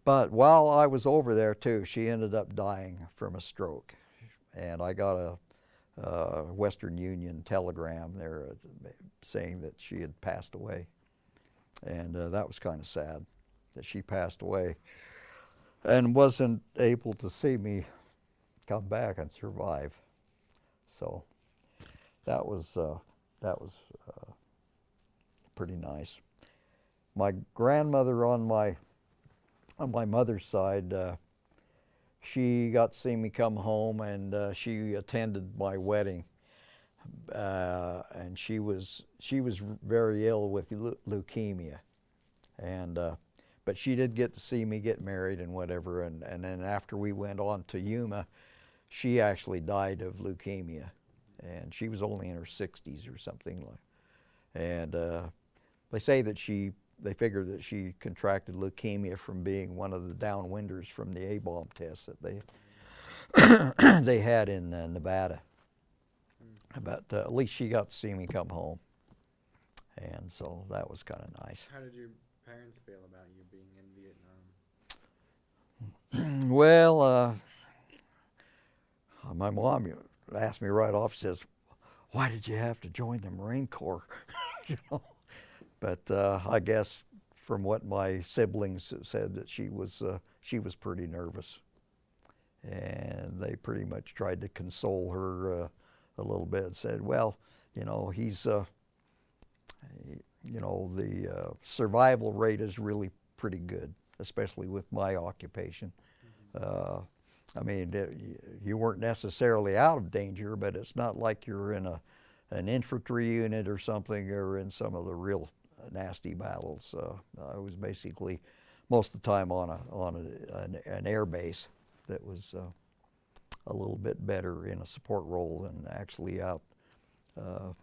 But while I was over there too, she ended up dying from a stroke, and I got a Western Union telegram there saying that she had passed away, and that was kind of sad that she passed away and wasn't able to see me come back and survive. So that was pretty nice. My grandmother on my mother's side, she got to see me come home, and she attended my wedding. And she was very ill with leukemia, and but she did get to see me get married and whatever. And then after we went on to Yuma, she actually died of leukemia, and she was only in her 60s or something like. And they say that they figure that she contracted leukemia from being one of the downwinders from the A-bomb tests that they had in Nevada. But at least she got to see me come home, and so that was kind of nice. How did your parents feel about you being in Vietnam? Well, my mom asked me right off, says, "Why did you have to join the Marine Corps?" You know? But I guess from what my siblings said, that she was pretty nervous, and they pretty much tried to console her a little bit. Said, "Well, you know, the survival rate is really pretty good, especially with my occupation. I mean, you weren't necessarily out of danger, but it's not like you're in an infantry unit or something, or in some of the real nasty battles. I was basically most of the time on an air base that was a little bit better in a support role than actually out in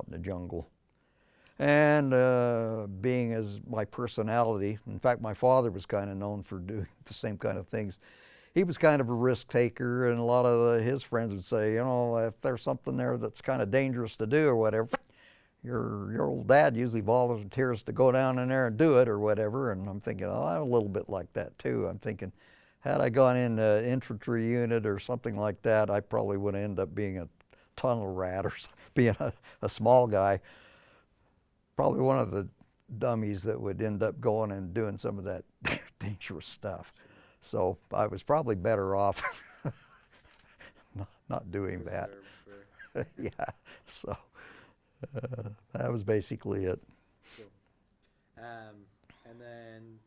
the jungle." And being as my personality, in fact, my father was kind of known for doing the same kind of things. He was kind of a risk taker, and a lot of his friends would say, you know, if there's something there that's kind of dangerous to do or whatever, your old dad usually volunteers to go down in there and do it or whatever. And I'm thinking, oh, I'm a little bit like that too. I'm thinking, had I gone in an infantry unit or something like that, I probably would end up being a tunnel rat or being a small guy. Probably one of the dummies that would end up going and doing some of that dangerous stuff. So I was probably better off not doing that. Yeah, so that was basically it. Cool. And then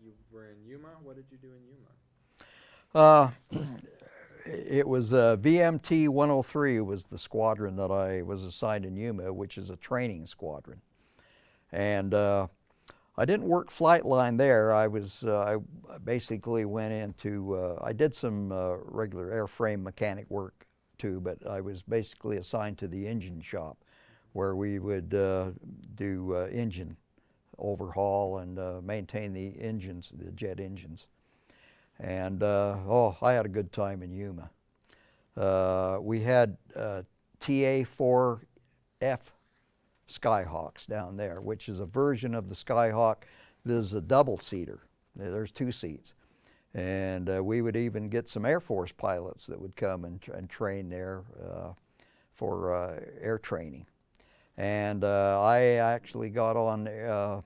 you were in Yuma. What did you do in Yuma? It was VMT 103 was the squadron that I was assigned in Yuma, which is a training squadron. And I didn't work flight line there. I basically went into, I did some regular airframe mechanic work too, but I was basically assigned to the engine shop, where we would do engine overhaul and maintain the engines, the jet engines. And I had a good time in Yuma. We had TA-4F Skyhawks down there, which is a version of the Skyhawk. This is a double-seater. There's 2 seats. And we would even get some Air Force pilots that would come and train there for air training. And I actually got on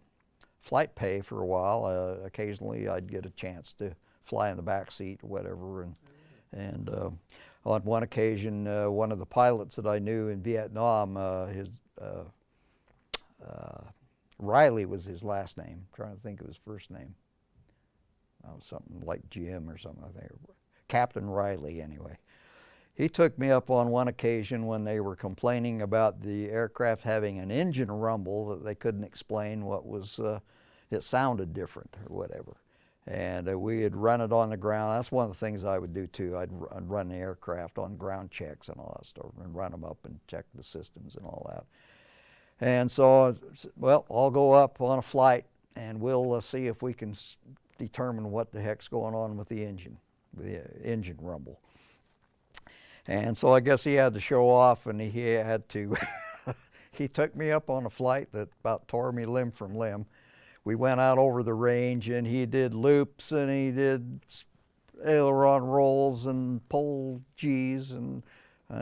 flight pay for a while. Occasionally I'd get a chance to fly in the back seat or whatever. And on one occasion, one of the pilots that I knew in Vietnam, Riley was his last name. I'm trying to think of his first name. Something like Jim or something, I think. Captain Riley, anyway. He took me up on one occasion when they were complaining about the aircraft having an engine rumble that they couldn't explain what was, it sounded different or whatever. And we had run it on the ground. That's one of the things I would do too. I'd run the aircraft on ground checks and all that stuff, and run them up and check the systems and all that. And so, well, I'll go up on a flight and we'll see if we can determine what the heck's going on with the engine rumble. And so I guess he had to show off, and he had to, he took me up on a flight that about tore me limb from limb. we went out over the range, and he did loops, and he did aileron rolls and pole G's, and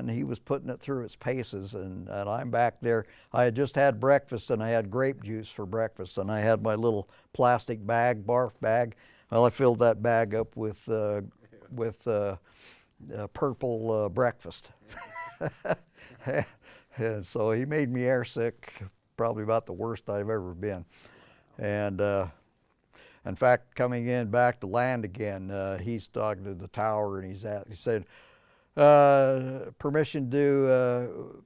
he was putting it through its paces, and I'm back there. I had just had breakfast, and I had grape juice for breakfast, and I had my little plastic bag, barf bag. Well, I filled that bag up with purple breakfast. And so he made me airsick, probably about the worst I've ever been. And in fact, coming in back to land again, he's talking to the tower, and he said, permission to do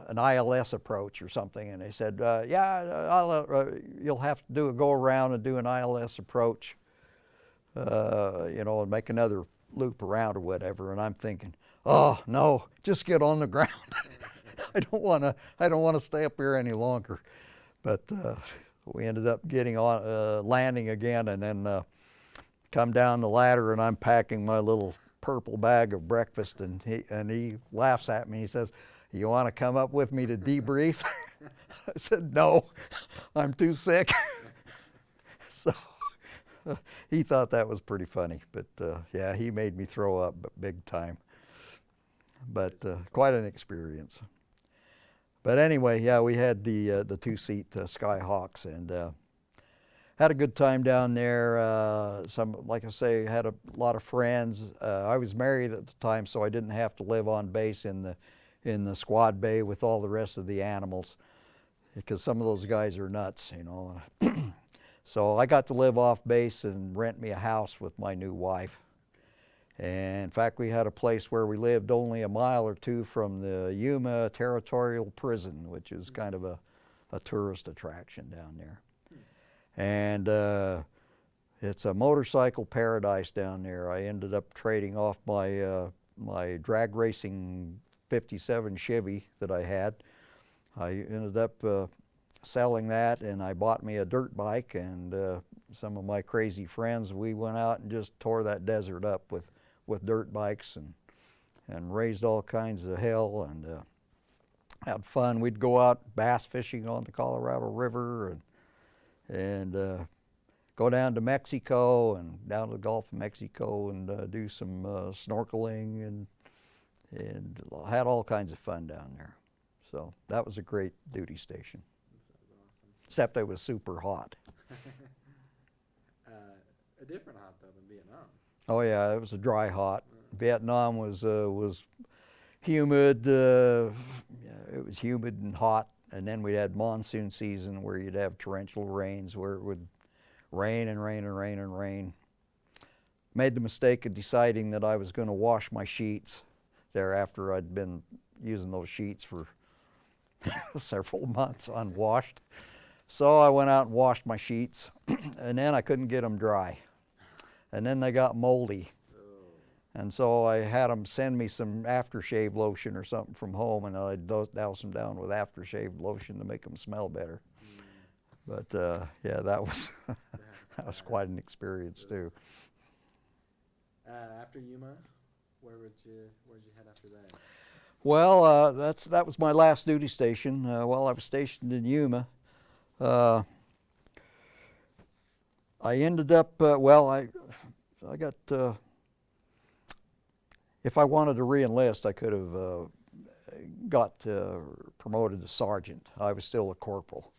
an ILS approach or something. And they said, yeah, you'll have to do a go around and do an ILS approach, and make another loop around or whatever. And I'm thinking, oh no, just get on the ground. I don't want to stay up here any longer. But we ended up getting on, landing again, and then come down the ladder, and I'm packing my little purple bag of breakfast, and he laughs at me. He says, "You want to come up with me to debrief?" I said, "No, I'm too sick." So he thought that was pretty funny, but yeah, he made me throw up big time. But quite an experience. But anyway, yeah, we had the two-seat Skyhawks, and had a good time down there. Like I say, had a lot of friends. I was married at the time, so I didn't have to live on base in the squad bay with all the rest of the animals, because some of those guys are nuts, So I got to live off base and rent me a house with my new wife. And in fact, we had a place where we lived only a mile or two from the Yuma Territorial Prison, which is kind of a tourist attraction down there. And it's a motorcycle paradise down there. I ended up trading off my drag racing '57 Chevy that I had. I ended up selling that, and I bought me a dirt bike, and some of my crazy friends, we went out and just tore that desert up with dirt bikes, and raised all kinds of hell, and had fun. We'd go out bass fishing on the Colorado River, and go down to Mexico, and down to the Gulf of Mexico, and do some snorkeling, and had all kinds of fun down there. So that was a great duty station. That sounds awesome. Except it was super hot. A different hot though than Vietnam. Oh yeah, it was a dry hot. Vietnam was humid. It was humid and hot, and then we had monsoon season where you'd have torrential rains, where it would rain and rain and rain and rain. Made the mistake of deciding that I was going to wash my sheets there after I'd been using those sheets for several months unwashed. So I went out and washed my sheets, and then I couldn't get them dry. And then they got moldy. And so I had them send me some aftershave lotion or something from home, and I'd douse them down with aftershave lotion to make them smell better. But yeah, that was that was quite an experience too. After Yuma, where'd you head after that? Well, that was my last duty station. While I was stationed in Yuma, I ended up I got. If I wanted to re-enlist, I could have got promoted to sergeant. I was still a corporal,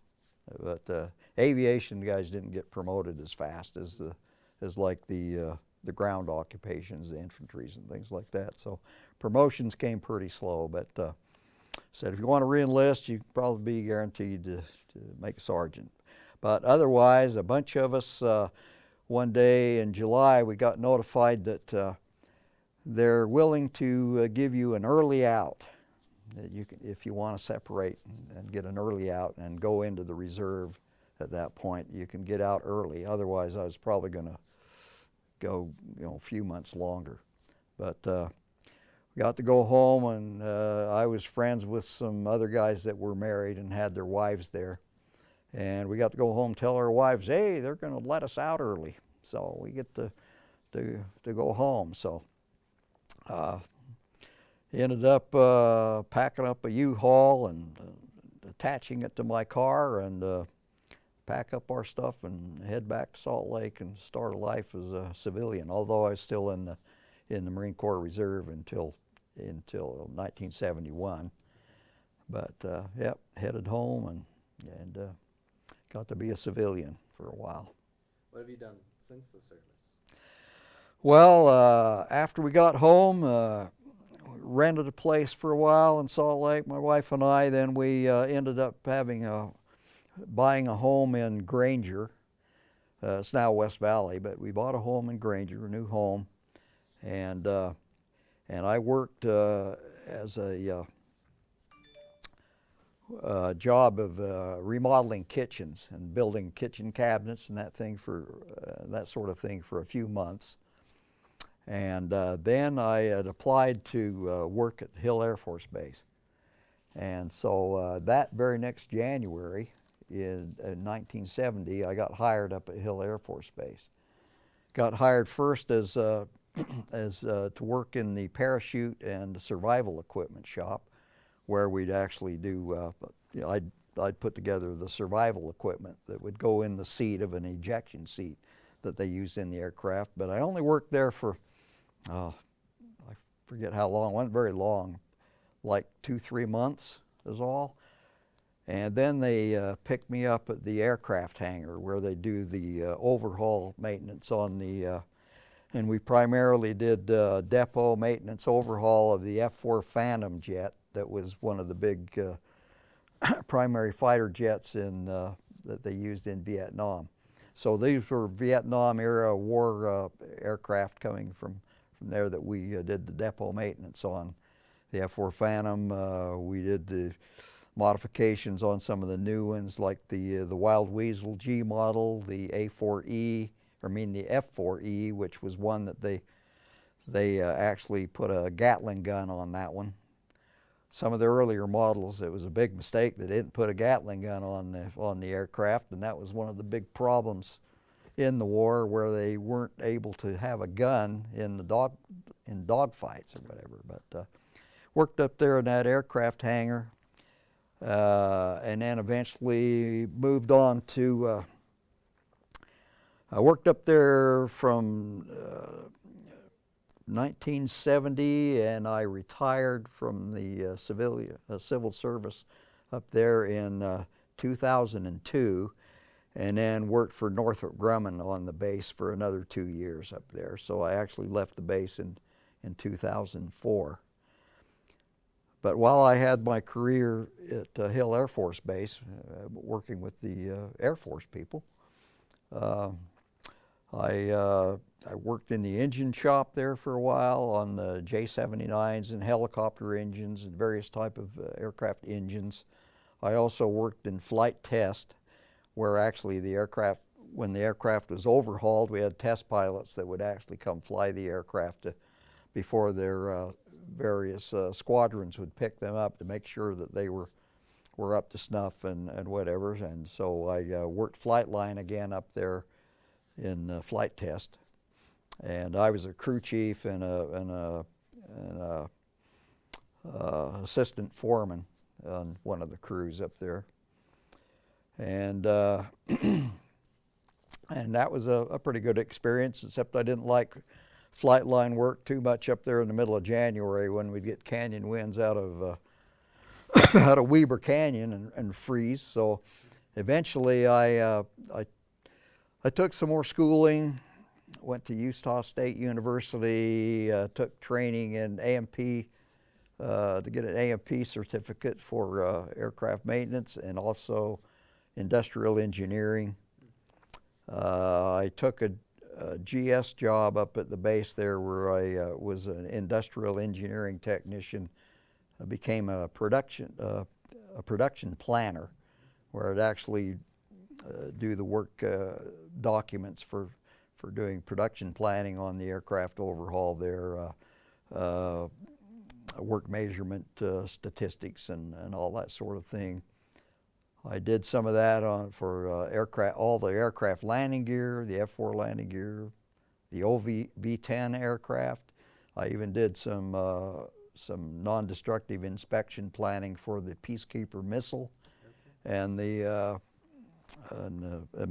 but aviation guys didn't get promoted as fast as the ground occupations, the infantries and things like that. So promotions came pretty slow. But said if you want to re-enlist, you probably be guaranteed to make sergeant. But otherwise, a bunch of us, one day in July, we got notified that they're willing to give you an early out. That you can, if you want to separate and get an early out and go into the reserve at that point, you can get out early. Otherwise, I was probably going to go, a few months longer. But we got to go home, and I was friends with some other guys that were married and had their wives there. And we got to go home and tell our wives, hey, they're going to let us out early. So we get to go home. So ended up packing up a U-Haul and attaching it to my car, and pack up our stuff and head back to Salt Lake and start a life as a civilian. Although I was still in the Marine Corps Reserve until 1971. But yep, headed home and got to be a civilian for a while. What have you done since the service? Well, after we got home, rented a place for a while in Salt Lake, my wife and I. Then we ended up buying a home in Granger. It's now West Valley, but we bought a home in Granger, a new home, and I worked as a job of remodeling kitchens and building kitchen cabinets and that sort of thing for a few months. And then I had applied to work at Hill Air Force Base. And so that very next January in 1970, I got hired up at Hill Air Force Base. Got hired first as to work in the parachute and survival equipment shop, where we'd actually do, I'd put together the survival equipment that would go in the seat of an ejection seat that they use in the aircraft. But I only worked there for, I forget how long, it wasn't very long, like 2-3 months is all. And then they picked me up at the aircraft hangar where they do the overhaul maintenance on the, and we primarily did depot maintenance overhaul of the F-4 Phantom jet. That was one of the big primary fighter jets that they used in Vietnam. So these were Vietnam era war aircraft coming from there that we did the depot maintenance on. The F-4 Phantom, we did the modifications on some of the new ones like the Wild Weasel G model, the the F-4E, which was one that they actually put a Gatling gun on that one. Some of the earlier models, it was a big mistake. They didn't put a Gatling gun on the aircraft, and that was one of the big problems in the war, where they weren't able to have a gun in dogfights or whatever. But worked up there in that aircraft hangar, and then eventually moved on to. I worked up there from 1970, and I retired from the civil service up there in 2002, and then worked for Northrop Grumman on the base for another 2 years up there. So I actually left the base in 2004. But while I had my career at Hill Air Force Base, working with the Air Force people, I worked in the engine shop there for a while on the J-79s and helicopter engines and various type of aircraft engines. I also worked in flight test, where actually when the aircraft was overhauled, we had test pilots that would actually come fly the aircraft before their various squadrons would pick them up to make sure that they were up to snuff and whatever. And so I worked flight line again up there in flight test, and I was a crew chief and a assistant foreman on one of the crews up there, and and that was a pretty good experience, except I didn't like flight line work too much up there in the middle of January when we'd get canyon winds out of out of Weber Canyon and freeze. So eventually I took some more schooling, went to Utah State University, took training in AMP to get an AMP certificate for aircraft maintenance and also industrial engineering. I took a GS job up at the base there where I was an industrial engineering technician. I became a production planner, where I'd actually do the work documents for doing production planning on the aircraft overhaul there, work measurement statistics and all that sort of thing. I did some of that for all the aircraft landing gear, the F-4 landing gear, the OV-10 aircraft. I even did some non-destructive inspection planning for the Peacekeeper missile and the an